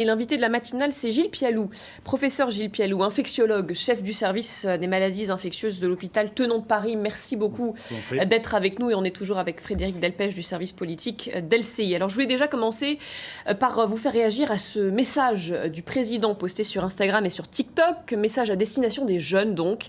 Et l'invité de la matinale, c'est Gilles Pialou, professeur Gilles Pialou, infectiologue, chef du service des maladies infectieuses de l'hôpital Tenon de Paris. Merci beaucoup d'être avec nous et on est toujours avec Frédéric Delpech du service politique d'LCI. Alors je voulais déjà commencer par vous faire réagir à ce message du président posté sur Instagram et sur TikTok, message à destination des jeunes donc.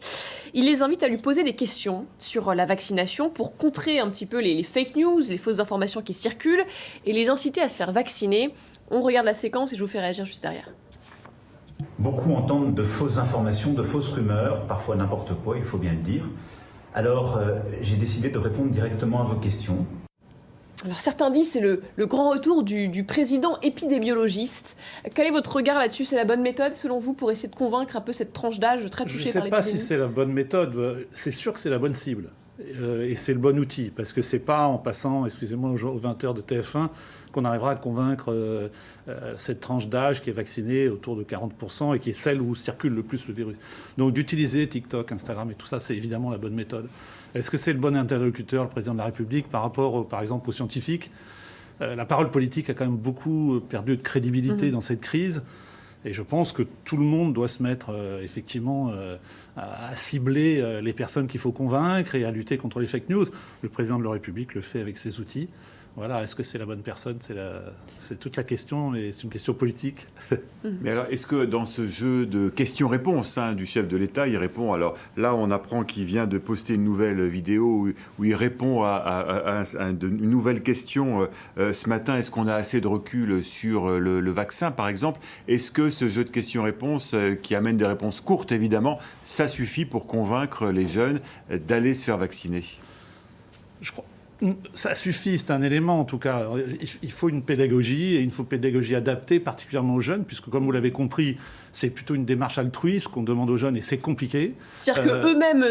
Il les invite à lui poser des questions sur la vaccination pour contrer un petit peu les fake news, les fausses informations qui circulent et les inciter à se faire vacciner. On regarde la séquence et je vous fais réagir juste derrière. Beaucoup entendent de fausses informations, de fausses rumeurs, parfois n'importe quoi, il faut bien le dire. Alors, j'ai décidé de répondre directement à vos questions. Alors certains disent que c'est le grand retour du président épidémiologiste. Quel est votre regard là-dessus? C'est la bonne méthode selon vous pour essayer de convaincre un peu cette tranche d'âge très touchée par l'épidémie? Je ne sais pas si c'est la bonne méthode. C'est sûr que c'est la bonne cible. Et c'est le bon outil. Parce que c'est pas en passant, excusez-moi, aux 20h de TF1 qu'on arrivera à convaincre cette tranche d'âge qui est vaccinée autour de 40% et qui est celle où circule le plus le virus. Donc d'utiliser TikTok, Instagram et tout ça, c'est évidemment la bonne méthode. Est-ce que c'est le bon interlocuteur, le président de la République, par rapport, par exemple, aux scientifiques? La parole politique a quand même beaucoup perdu de crédibilité dans cette crise. Et je pense que tout le monde doit se mettre effectivement à cibler les personnes qu'il faut convaincre et à lutter contre les fake news. Le président de la République le fait avec ses outils. Voilà, est-ce que c'est la bonne personne? C'est toute la question, et c'est une question politique. Mais alors, est-ce que dans ce jeu de questions-réponses du chef de l'État, il répond... Alors là, on apprend qu'il vient de poster une nouvelle vidéo où il répond à une nouvelle question ce matin. Est-ce qu'on a assez de recul sur le vaccin, par exemple? Est-ce que ce jeu de questions-réponses, qui amène des réponses courtes, évidemment, ça suffit pour convaincre les jeunes d'aller se faire vacciner? Je crois... Ça suffit, c'est un élément en tout cas. Il faut une pédagogie, et il faut une pédagogie adaptée, particulièrement aux jeunes, puisque comme vous l'avez compris, c'est plutôt une démarche altruiste qu'on demande aux jeunes, et c'est compliqué. C'est-à-dire qu'eux-mêmes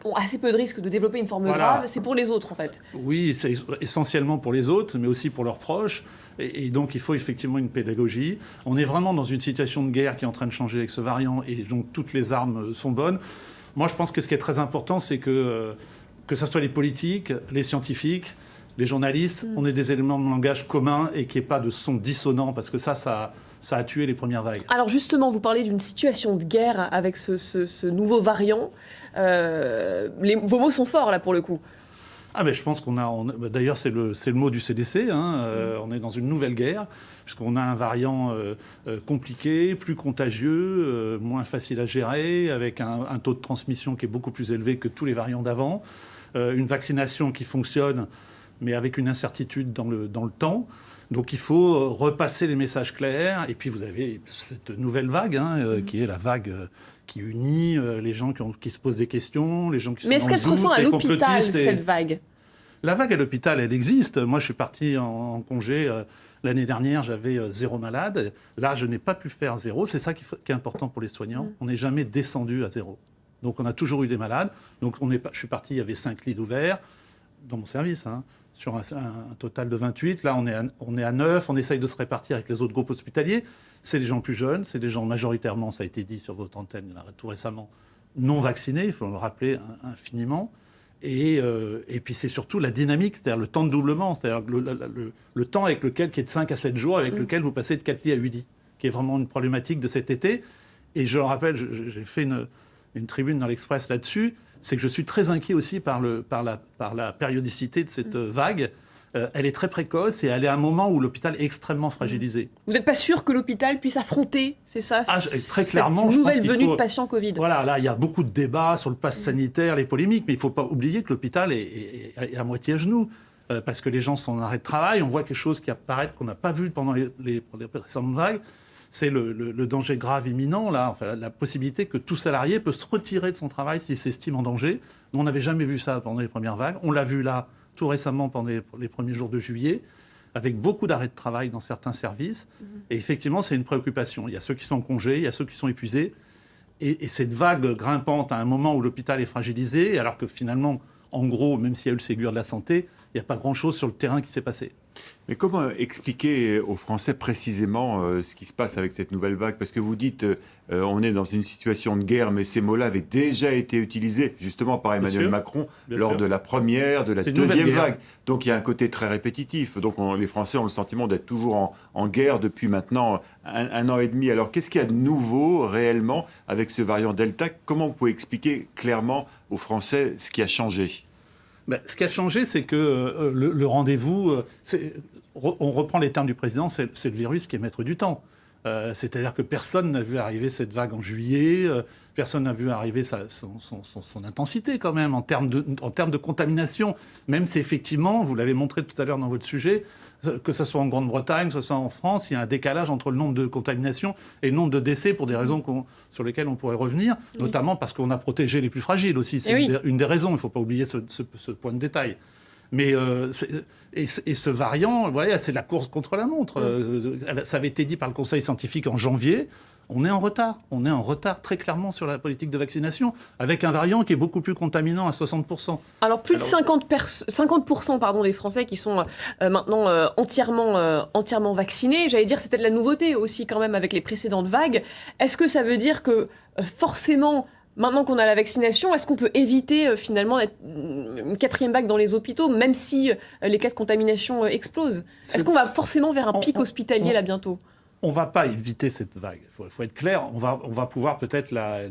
ont assez peu de risques de développer une forme grave, c'est pour les autres en fait. Oui, c'est essentiellement pour les autres, mais aussi pour leurs proches. Et donc il faut effectivement une pédagogie. On est vraiment dans une situation de guerre qui est en train de changer avec ce variant, et donc toutes les armes sont bonnes. Moi je pense que ce qui est très important, c'est que ce soit les politiques, les scientifiques, les journalistes, on ait des éléments de langage communs et qu'il n'y ait pas de son dissonant, parce que ça a tué les premières vagues. Alors justement, vous parlez d'une situation de guerre avec ce nouveau variant. Vos mots sont forts là pour le coup. Ah ben je pense d'ailleurs c'est le mot du CDC, on est dans une nouvelle guerre, puisqu'on a un variant compliqué, plus contagieux, moins facile à gérer, avec un taux de transmission qui est beaucoup plus élevé que tous les variants d'avant, une vaccination qui fonctionne, mais avec une incertitude dans le temps. Donc il faut repasser les messages clairs, et puis vous avez cette nouvelle vague, qui est la vague... qui unit les gens qui se posent des questions, les gens qui sont... Mais est-ce qu'elle se ressent à l'hôpital, cette vague? La vague à l'hôpital, elle existe. Moi, je suis parti en congé l'année dernière, j'avais 0 malade. Là, je n'ai pas pu faire 0. C'est ça qui est important pour les soignants. On n'est jamais descendu à 0. Donc, on a toujours eu des malades. Donc, je suis parti, il y avait 5 lits ouverts dans mon service, sur un total de 28. Là, on est à 9. On essaye de se répartir avec les autres groupes hospitaliers. C'est des gens plus jeunes, c'est des gens majoritairement, ça a été dit sur votre antenne tout récemment, non vaccinés, il faut le rappeler infiniment. Et puis c'est surtout la dynamique, c'est-à-dire le temps de doublement, c'est-à-dire le temps avec lequel, qui est de 5 à 7 jours, avec lequel vous passez de 4 lits à 8 lits, qui est vraiment une problématique de cet été. Et je le rappelle, j'ai fait une tribune dans l'Express là-dessus, c'est que je suis très inquiet aussi par la périodicité de cette vague. Elle est très précoce et elle est à un moment où l'hôpital est extrêmement fragilisé. Vous n'êtes pas sûr que l'hôpital puisse affronter, c'est ça, très clairement, cette nouvelle venue de patients Covid? Voilà, là, il y a beaucoup de débats sur le pass sanitaire, les polémiques, mais il ne faut pas oublier que l'hôpital est à moitié à genoux, parce que les gens sont en arrêt de travail, on voit quelque chose qui apparaît qu'on n'a pas vu pendant les précédentes vagues, c'est le danger grave imminent, là, enfin, la possibilité que tout salarié peut se retirer de son travail s'il s'estime en danger. Nous, on n'avait jamais vu ça pendant les premières vagues, on l'a vu là, tout récemment pendant les premiers jours de juillet, avec beaucoup d'arrêts de travail dans certains services. Et effectivement, c'est une préoccupation. Il y a ceux qui sont en congé, il y a ceux qui sont épuisés. Et cette vague grimpante à un moment où l'hôpital est fragilisé, alors que finalement, en gros, même s'il y a eu le Ségur de la santé, il n'y a pas grand-chose sur le terrain qui s'est passé. Mais comment expliquer aux Français précisément ce qui se passe avec cette nouvelle vague? Parce que vous dites on est dans une situation de guerre, mais ces mots-là avaient déjà été utilisés justement par Emmanuel Macron lors de la première, de la deuxième vague. Donc il y a un côté très répétitif. Donc les Français ont le sentiment d'être toujours en guerre depuis maintenant un an et demi. Alors qu'est-ce qu'il y a de nouveau réellement avec ce variant Delta? Comment vous pouvez expliquer clairement aux Français ce qui a changé? Ce qui a changé, c'est que le rendez-vous, on reprend les termes du président, c'est le virus qui est maître du temps. C'est-à-dire que personne n'a vu arriver cette vague en juillet, personne n'a vu arriver son intensité quand même en termes de contamination, même si effectivement, vous l'avez montré tout à l'heure dans votre sujet, que ce soit en Grande-Bretagne, que ce soit en France, il y a un décalage entre le nombre de contaminations et le nombre de décès pour des raisons sur lesquelles on pourrait revenir, notamment parce qu'on a protégé les plus fragiles aussi. C'est une des raisons, il ne faut pas oublier ce point de détail. Mais ce variant, voilà, c'est la course contre la montre. Ça avait été dit par le Conseil scientifique en janvier. On est en retard. On est en retard très clairement sur la politique de vaccination, avec un variant qui est beaucoup plus contaminant à 60%. Alors plus de 50% des Français qui sont maintenant entièrement vaccinés. J'allais dire c'était de la nouveauté aussi quand même avec les précédentes vagues. Est-ce que ça veut dire que forcément... Maintenant qu'on a la vaccination, est-ce qu'on peut éviter finalement une quatrième vague dans les hôpitaux, même si les cas de contamination explosent? Est-ce qu'on va forcément vers un pic hospitalier là bientôt? On ne va pas éviter cette vague, il faut être clair. On va pouvoir peut-être la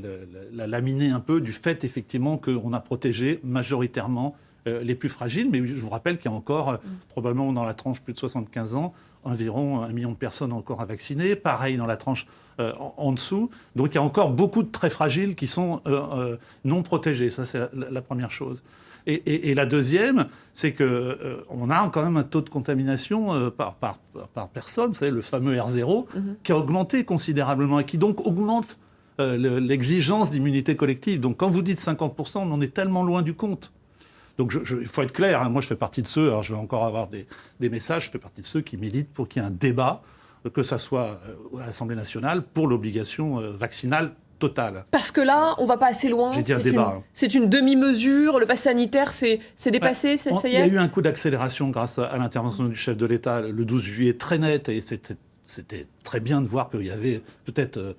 laminer un peu du fait effectivement qu'on a protégé majoritairement les plus fragiles. Mais je vous rappelle qu'il y a encore, probablement dans la tranche plus de 75 ans, environ 1 million de personnes encore à vacciner. Pareil dans la tranche en dessous. Donc il y a encore beaucoup de très fragiles qui sont non protégés. Ça, c'est la première chose. Et la deuxième, c'est qu'on a quand même un taux de contamination par personne, vous savez, le fameux R0, qui a augmenté considérablement et qui donc augmente l'exigence d'immunité collective. Donc quand vous dites 50%, on en est tellement loin du compte. Donc il faut être clair, hein, moi je fais partie de ceux, alors je vais encore avoir des messages, je fais partie de ceux qui militent pour qu'il y ait un débat, que ça soit à l'Assemblée nationale, pour l'obligation vaccinale totale. Parce que là, on ne va pas assez loin. J'ai dit un débat. C'est une demi-mesure, le pass sanitaire, c'est dépassé, ça y est. Il y a eu un coup d'accélération grâce à l'intervention du chef de l'État le 12 juillet, très net, et c'était très bien de voir qu'il y avait peut-être...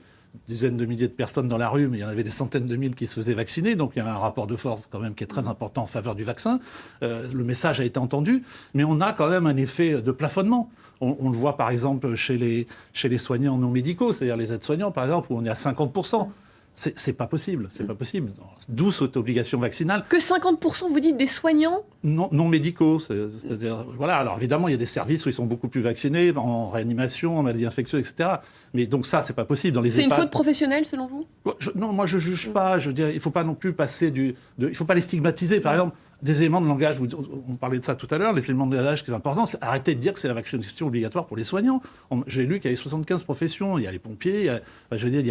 dizaines de milliers de personnes dans la rue, mais il y en avait des centaines de mille qui se faisaient vacciner. Donc il y a un rapport de force quand même qui est très important en faveur du vaccin. Le message a été entendu, mais on a quand même un effet de plafonnement. On le voit par exemple chez les soignants non médicaux, c'est-à-dire les aides-soignants par exemple, où on est à 50%. C'est pas possible, c'est pas possible. D'où cette obligation vaccinale. Que 50% vous dites des soignants non médicaux, c'est-à-dire voilà. Alors évidemment, il y a des services où ils sont beaucoup plus vaccinés, en réanimation, en maladies infectieuses, etc. Mais donc ça, c'est pas possible dans les EHPAD. C'est une faute professionnelle selon vous? Non, moi je juge pas. Je veux dire, il faut pas non plus passer il faut pas les stigmatiser. Par exemple, des éléments de langage, on parlait de ça tout à l'heure, les éléments de langage qui sont importants, c'est arrêter de dire que c'est la vaccination obligatoire pour les soignants. J'ai lu qu'il y avait 75 professions, il y a les pompiers, il y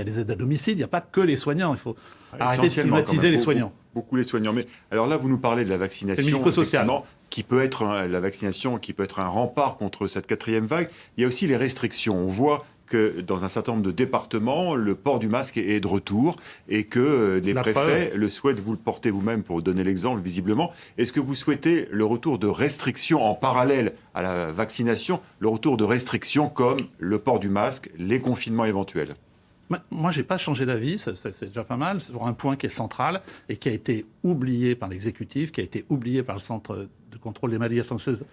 a les aides à domicile, il n'y a pas que les soignants. Il faut arrêter de stigmatiser les soignants. Beaucoup les soignants. Mais alors là, vous nous parlez de la vaccination, qui peut être la vaccination, qui peut être un rempart contre cette quatrième vague. Il y a aussi les restrictions. On voit que dans un certain nombre de départements, le port du masque est de retour et que les préfets le souhaitent. Vous le portez vous-même pour donner l'exemple, visiblement. Est-ce que vous souhaitez le retour de restrictions en parallèle à la vaccination, le retour de restrictions comme le port du masque, les confinements éventuels? Moi, je n'ai pas changé d'avis, c'est déjà pas mal. C'est un point qui est central et qui a été oublié par l'exécutif, qui a été oublié par le Centre de contrôle des maladies infectieuses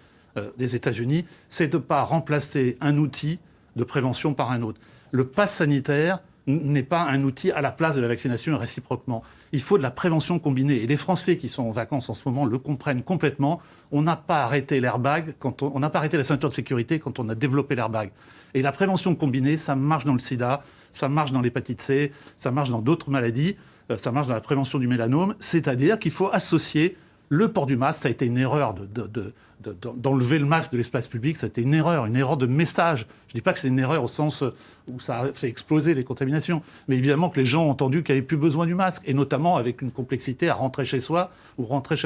des États-Unis, c'est de ne pas remplacer un outil de prévention par un autre. Le pass sanitaire n'est pas un outil à la place de la vaccination et réciproquement. Il faut de la prévention combinée. Et les Français qui sont en vacances en ce moment le comprennent complètement. On n'a pas arrêté l'airbag, on n'a pas arrêté la ceinture de sécurité quand on a développé l'airbag. Et la prévention combinée, ça marche dans le sida, ça marche dans l'hépatite C, ça marche dans d'autres maladies, ça marche dans la prévention du mélanome. C'est-à-dire qu'il faut associer le port du masque. Ça a été une erreur d'enlever le masque de l'espace public, ça a été une erreur de message. Je ne dis pas que c'est une erreur au sens où ça a fait exploser les contaminations, mais évidemment que les gens ont entendu qu'il n'y avait plus besoin du masque, et notamment avec une complexité à rentrer chez soi ou rentrer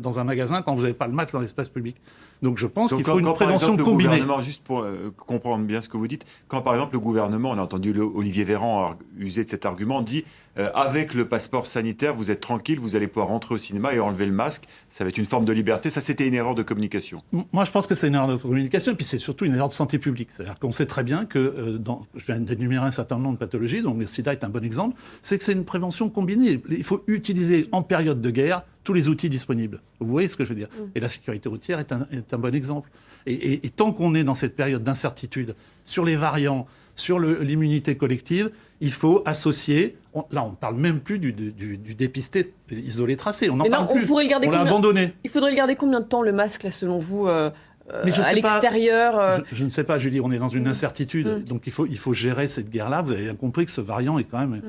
dans un magasin quand vous n'avez pas le masque dans l'espace public. Donc je pense qu'il faut une prévention combinée. Juste pour comprendre bien ce que vous dites, quand par exemple le gouvernement, on a entendu Olivier Véran user de cet argument, dit avec le passeport sanitaire, vous êtes tranquille, vous allez pouvoir rentrer au cinéma et enlever le masque. masque, ça va être une forme de liberté. Ça, c'était une erreur de communication. Moi, je pense que c'est une erreur de communication, et puis c'est surtout une erreur de santé publique. C'est-à-dire qu'on sait très bien que, je viens d'énumérer un certain nombre de pathologies, donc le sida est un bon exemple, c'est que c'est une prévention combinée. Il faut utiliser en période de guerre tous les outils disponibles. Vous voyez ce que je veux dire? Et la sécurité routière est un bon exemple. Et tant qu'on est dans cette période d'incertitude sur les variants, sur l'immunité collective, il faut associer. Là, on ne parle même plus du dépisté isolé tracé. On n'en parle plus. On l'a abandonné. Il faudrait le garder combien de temps, le masque, là, selon vous Mais à l'extérieur je ne sais pas, Julie, on est dans une incertitude. Donc il faut gérer cette guerre-là. Vous avez bien compris que ce variant est quand même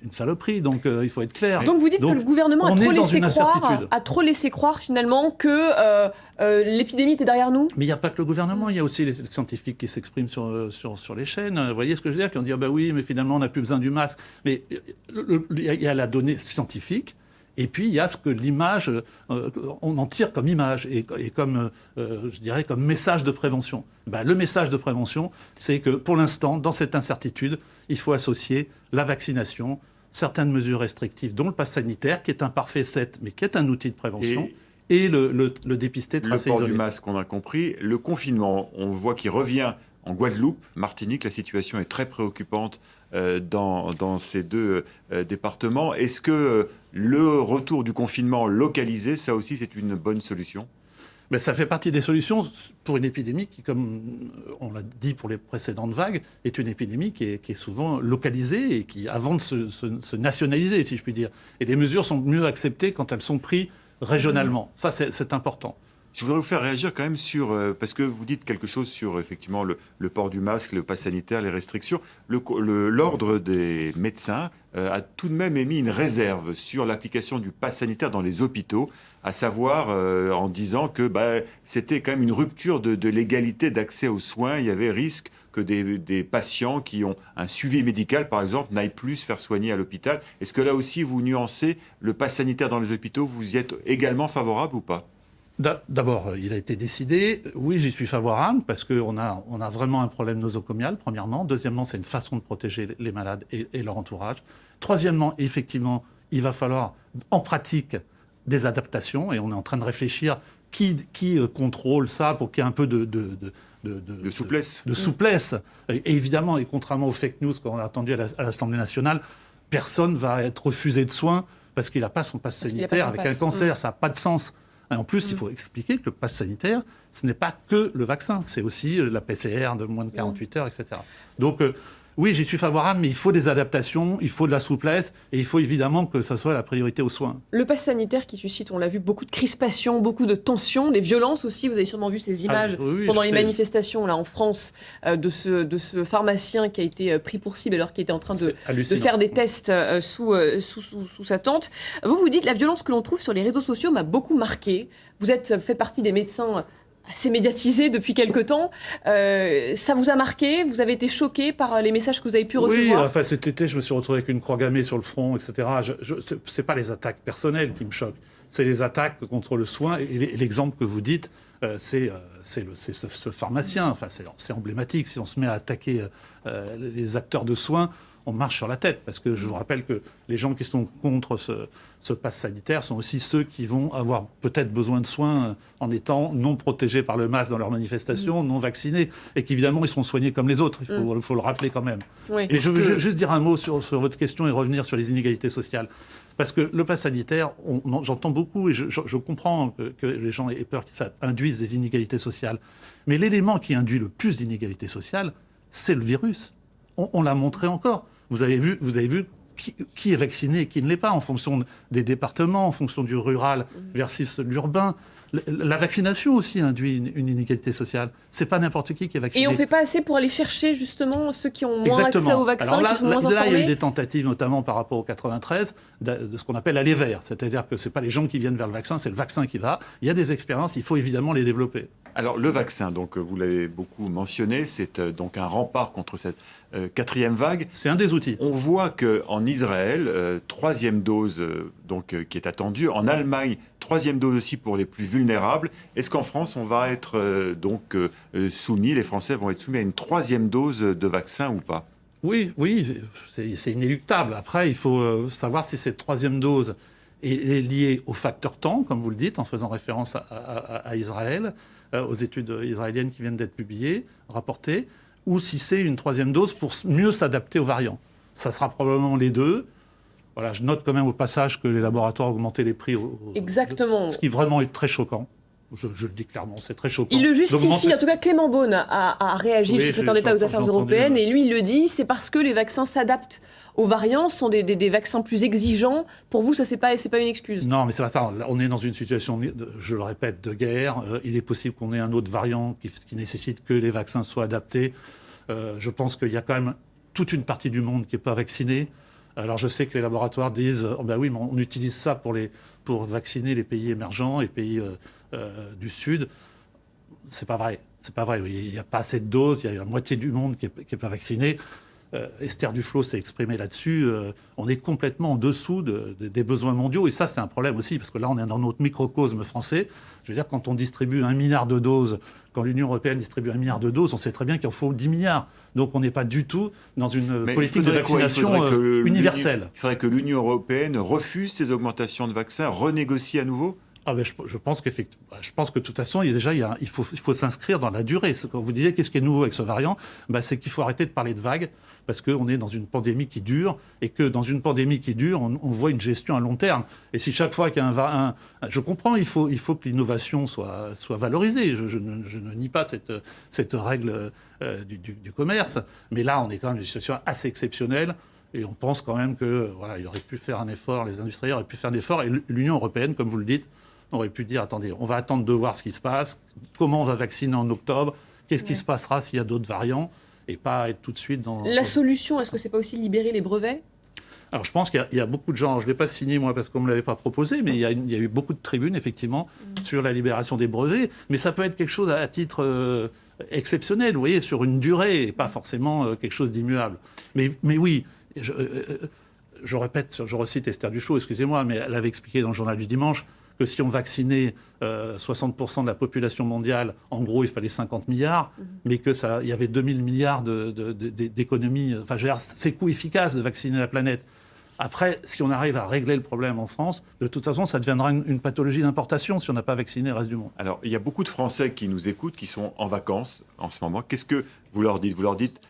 une saloperie. Donc il faut être clair. Donc vous dites que le gouvernement a trop laissé croire finalement que l'épidémie était derrière nous? Mais il n'y a pas que le gouvernement, il y a aussi les scientifiques qui s'expriment sur les chaînes. Vous voyez ce que je veux dire? Qui ont dit, ah bah oui, mais finalement on n'a plus besoin du masque. Mais il y a la donnée scientifique. Et puis, il y a ce que l'image, on en tire comme image et comme, je dirais, comme message de prévention. Le message de prévention, c'est que pour l'instant, dans cette incertitude, il faut associer la vaccination, certaines mesures restrictives, dont le pass sanitaire, qui est un parfait set, mais qui est un outil de prévention, et le dépisté, tracé, isolé. Le port du isolé. masque, on a compris. Le confinement, on voit qu'il revient en Guadeloupe, Martinique. La situation est très préoccupante dans ces deux départements. Est-ce que le retour du confinement localisé, ça aussi, c'est une bonne solution? Ça fait partie des solutions pour une épidémie qui, comme on l'a dit pour les précédentes vagues, est une épidémie qui est souvent localisée et qui, avant de se nationaliser, si je puis dire. Et les mesures sont mieux acceptées quand elles sont prises régionalement. Ça, c'est important. Je voudrais vous faire réagir quand même sur, parce que vous dites quelque chose sur effectivement le port du masque, le pass sanitaire, les restrictions. L'ordre des médecins a tout de même émis une réserve sur l'application du pass sanitaire dans les hôpitaux, à savoir en disant que c'était quand même une rupture de l'égalité d'accès aux soins. Il y avait risque que des patients qui ont un suivi médical, par exemple, n'aillent plus se faire soigner à l'hôpital. Est-ce que là aussi, vous nuancez le pass sanitaire dans les hôpitaux? Vous y êtes également favorable ou pas? D'abord, il a été décidé. Oui, j'y suis favorable parce qu'on a vraiment un problème nosocomial, premièrement. Deuxièmement, c'est une façon de protéger les malades et leur entourage. Troisièmement, effectivement, il va falloir, en pratique, des adaptations. Et on est en train de réfléchir qui contrôle ça pour qu'il y ait un peu de souplesse. De souplesse. Et évidemment, et contrairement aux fake news qu'on a entendu à l'Assemblée nationale, personne ne va être refusé de soins parce qu'il n'a pas son pass sanitaire avec un cancer. Ça n'a pas de sens. Et en plus, il faut expliquer que le pass sanitaire, ce n'est pas que le vaccin, c'est aussi la PCR de moins de 48 heures, etc. Donc, oui, j'y suis favorable, mais il faut des adaptations, il faut de la souplesse, et il faut évidemment que ça soit la priorité aux soins. Le pass sanitaire qui suscite, on l'a vu, beaucoup de crispations, beaucoup de tensions, des violences aussi. Vous avez sûrement vu ces images pendant les manifestations là en France de ce pharmacien qui a été pris pour cible alors qu'il était en train de faire des tests sous sa tente. Vous dites la violence que l'on trouve sur les réseaux sociaux m'a beaucoup marqué. Vous faites partie des médecins assez médiatisé depuis quelque temps. Ça vous a marqué? Vous avez été choqué par les messages que vous avez pu recevoir? Oui, cet été, je me suis retrouvé avec une croix gammée sur le front, etc. Ce n'est pas les attaques personnelles qui me choquent, c'est les attaques contre le soin. Et l'exemple que vous dites, c'est ce pharmacien. Enfin, c'est emblématique. Si on se met à attaquer les acteurs de soins, on marche sur la tête, parce que je vous rappelle que les gens qui sont contre ce pass sanitaire sont aussi ceux qui vont avoir peut-être besoin de soins en étant non protégés par le masque dans leurs manifestations, non vaccinés, et qu'évidemment ils sont soignés comme les autres, il faut le rappeler quand même. Oui. Et je veux juste dire un mot sur votre question et revenir sur les inégalités sociales. Parce que le pass sanitaire, j'entends beaucoup, et je comprends que les gens aient peur que ça induise des inégalités sociales, mais l'élément qui induit le plus d'inégalités sociales, c'est le virus. On l'a montré encore. Vous avez vu qui est vacciné et qui ne l'est pas, en fonction des départements, en fonction du rural versus l'urbain. La vaccination aussi induit une inégalité sociale. C'est pas n'importe qui est vacciné. Et on ne fait pas assez pour aller chercher justement ceux qui ont moins accès au vaccin, qui sont moins informés. Là, il y a eu des tentatives, notamment par rapport au 93, de ce qu'on appelle aller vers. C'est-à-dire que ce n'est pas les gens qui viennent vers le vaccin, c'est le vaccin qui va. Il y a des expériences, il faut évidemment les développer. Alors le vaccin, donc vous l'avez beaucoup mentionné, c'est donc un rempart contre cette quatrième vague. C'est un des outils. On voit qu'en Israël, troisième dose qui est attendue. En Allemagne, troisième dose aussi pour les plus vulnérables. Est-ce qu'en France, on va être soumis, les Français vont être soumis à une troisième dose de vaccin ou pas? Oui, c'est inéluctable. Après, il faut savoir si cette troisième dose est lié au facteur temps, comme vous le dites, en faisant référence à Israël, aux études israéliennes qui viennent d'être publiées, rapportées, ou si c'est une troisième dose pour mieux s'adapter aux variants. Ça sera probablement les deux. Voilà, je note quand même au passage que les laboratoires ont augmenté les prix. Exactement. Ce qui vraiment est très choquant. Je le dis clairement, c'est très choquant. Il le justifie, en tout cas Clément Beaune a réagi, Oui, secrétaire d'État aux Affaires européennes, entendu. et lui il le dit, c'est parce que les vaccins s'adaptent aux variants, ce sont des vaccins plus exigeants. Pour vous, ça c'est pas une excuse? Non, mais c'est pas ça. On est dans une situation, je le répète, de guerre. Il est possible qu'on ait un autre variant qui nécessite que les vaccins soient adaptés. Je pense qu'il y a quand même toute une partie du monde qui n'est pas vaccinée. Alors je sais que les laboratoires disent oh ben oui, mais on utilise ça pour vacciner les pays émergents, les pays du Sud. C'est pas vrai. C'est pas vrai. Il n'y a pas assez de doses. Il y a la moitié du monde qui est pas vacciné. Esther Duflo s'est exprimée là-dessus. On est complètement en dessous des besoins mondiaux. Et ça, c'est un problème aussi, parce que là, on est dans notre microcosme français. Je veux dire, quand on distribue 1 milliard de doses, quand l'Union européenne distribue 1 milliard de doses, on sait très bien qu'il en faut 10 milliards. Donc on n'est pas du tout dans une politique de vaccination universelle. Il faudrait que l'Union européenne refuse ces augmentations de vaccins, renégocie à nouveau. Ah ben je pense qu'effectivement, je pense que de toute façon, il faut s'inscrire dans la durée. Quand vous disiez qu'est-ce qui est nouveau avec ce variant, c'est qu'il faut arrêter de parler de vagues, parce qu'on est dans une pandémie qui dure, et que dans une pandémie qui dure, on voit une gestion à long terme. Et si chaque fois qu'il y a je comprends, il faut que l'innovation soit valorisée. Je ne nie pas cette règle du commerce, mais là, on est quand même dans une situation assez exceptionnelle. Et on pense quand même que il aurait pu faire un effort, les industriels auraient pu faire un effort, et l'Union européenne, comme vous le dites, aurait pu dire, attendez, on va attendre de voir ce qui se passe, comment on va vacciner en octobre, qu'est-ce qui se passera s'il y a d'autres variants, et pas être tout de suite dans... La solution, est-ce que c'est pas aussi libérer les brevets? Alors je pense qu'il y a beaucoup de gens, je ne l'ai pas signé moi parce qu'on ne me l'avait pas proposé, mais il y a eu beaucoup de tribunes, effectivement, sur la libération des brevets, mais ça peut être quelque chose à titre exceptionnel, vous voyez, sur une durée, et pas forcément quelque chose d'immuable. Mais oui, je répète, je recite Esther Duflo, excusez-moi, mais elle avait expliqué dans le journal du dimanche que si on vaccinait 60% de la population mondiale, en gros, il fallait 50 milliards, mais qu'il y avait 2000 milliards d'économies. Enfin, je veux dire, c'est coût efficace de vacciner la planète. Après, si on arrive à régler le problème en France, de toute façon, ça deviendra une pathologie d'importation si on n'a pas vacciné le reste du monde. Alors, il y a beaucoup de Français qui nous écoutent, qui sont en vacances en ce moment. Qu'est-ce que vous leur dites? Vous leur dites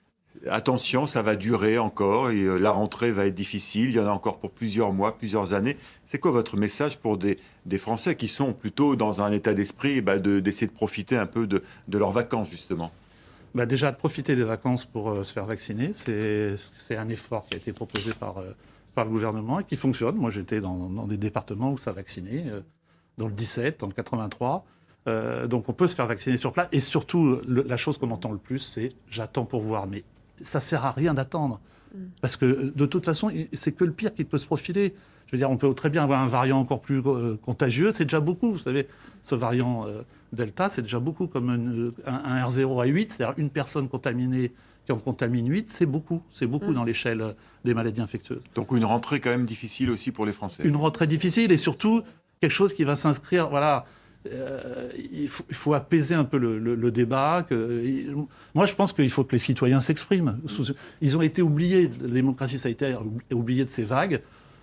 attention, ça va durer encore, et la rentrée va être difficile, il y en a encore pour plusieurs mois, plusieurs années. C'est quoi votre message pour des Français qui sont plutôt dans un état d'esprit d'essayer de profiter un peu de leurs vacances, justement? Déjà, de profiter des vacances pour se faire vacciner, c'est un effort qui a été proposé par le gouvernement et qui fonctionne. Moi, j'étais dans des départements où ça vaccinait, dans le 17, dans le 83. Donc, on peut se faire vacciner sur place. Et surtout, la chose qu'on entend le plus, c'est « j'attends pour voir ». Mais ça ne sert à rien d'attendre. Parce que, de toute façon, c'est que le pire qui peut se profiler. Je veux dire, on peut très bien avoir un variant encore plus contagieux. C'est déjà beaucoup, vous savez. Ce variant Delta, c'est déjà beaucoup, comme un R0 à 8, c'est-à-dire une personne contaminée qui en contamine 8, c'est beaucoup. C'est beaucoup dans l'échelle des maladies infectieuses. Donc une rentrée quand même difficile aussi pour les Français. Une rentrée difficile et surtout quelque chose qui va s'inscrire... Voilà, il faut apaiser un peu le débat. Moi, je pense qu'il faut que les citoyens s'expriment. Ils ont été oubliés, la démocratie sanitaire est oubliée de ces vagues.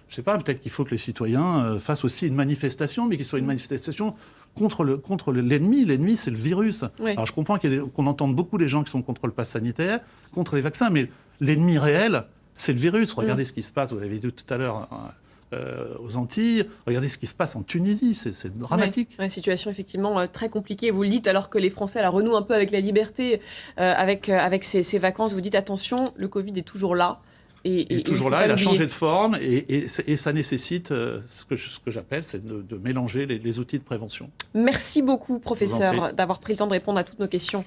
Je ne sais pas, peut-être qu'il faut que les citoyens fassent aussi une manifestation, mais qu'il soit une manifestation contre l'ennemi. L'ennemi, c'est le virus. Oui. Alors, je comprends qu'on entende beaucoup les gens qui sont contre le pass sanitaire, contre les vaccins, mais l'ennemi réel, c'est le virus. Regardez ce qui se passe, vous avez dit tout à l'heure... aux Antilles, regardez ce qui se passe en Tunisie, c'est dramatique. Ouais, situation effectivement très compliquée, vous le dites, alors que les Français renouent un peu avec la liberté, avec ces vacances, vous dites attention, le Covid est toujours là. Et toujours là, il a changé de forme et ça nécessite ce que j'appelle, c'est de mélanger les outils de prévention. Merci beaucoup, professeur, d'avoir pris le temps de répondre à toutes nos questions.